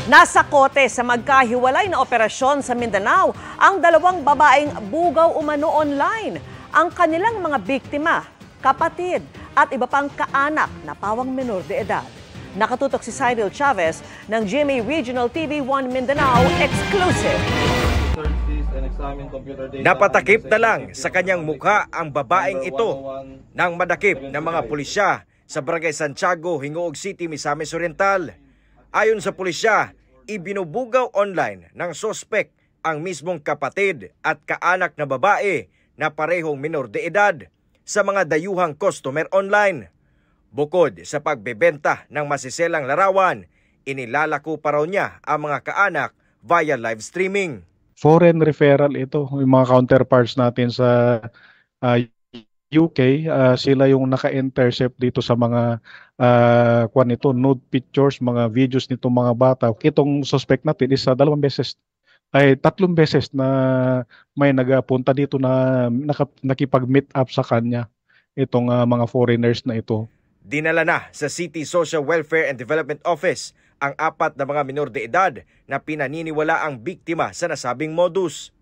Nasa kote sa magkahiwalay na operasyon sa Mindanao ang dalawang babaeng bugaw umano online. Ang kanilang mga biktima, kapatid at iba pang kaanak na pawang menor de edad. Nakatutok si Cyril Chavez ng GMA Regional TV1 Mindanao Exclusive. Napatakip na lang sa kanyang mukha ang babaeng ito nang madakip ng mga pulisya sa Barangay Santiago, Hingoog City, Misamis Oriental. Ayon sa pulisya, ibinubugaw online ng sospek ang mismong kapatid at kaanak na babae na parehong minor de edad sa mga dayuhang customer online. Bukod sa pagbebenta ng masiselang larawan, inilalako pa raw niya ang mga kaanak via live streaming. Foreign referral ito, yung mga counterparts natin sa UK, sila yung naka-intercept dito sa mga nude pictures, mga videos nitong mga bata. Itong suspect natin is 3 beses na may nagapunta dito na nakipag-meet up sa kanya, itong mga foreigners na ito. Dinala na sa City Social Welfare and Development Office ang 4 na mga minor de edad na pinaniniwala ang biktima sa nasabing modus.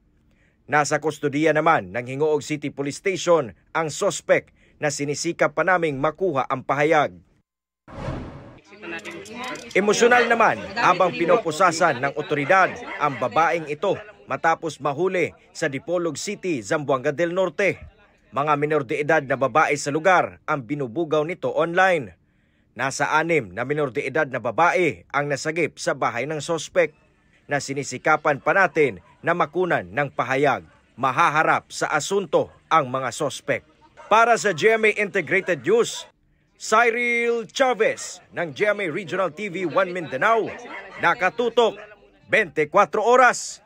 Nasa kustodiya naman ng Hingoog City Police Station ang sospek na sinisikap pa naming makuha ang pahayag. Emosyonal naman habang pinopusasan ng otoridad ang babaeng ito matapos mahuli sa Dipolog City, Zamboanga del Norte. Mga minor de edad na babae sa lugar ang binubugaw nito online. Nasa 6 na minor de edad na babae ang nasagip sa bahay ng sospek na sinisikapan pa natin na makunan ng pahayag. Mahaharap sa asunto ang mga sospek. Para sa GMA Integrated News, Cyril Chavez ng GMA Regional TV1 Mindanao, nakatutok 24 oras.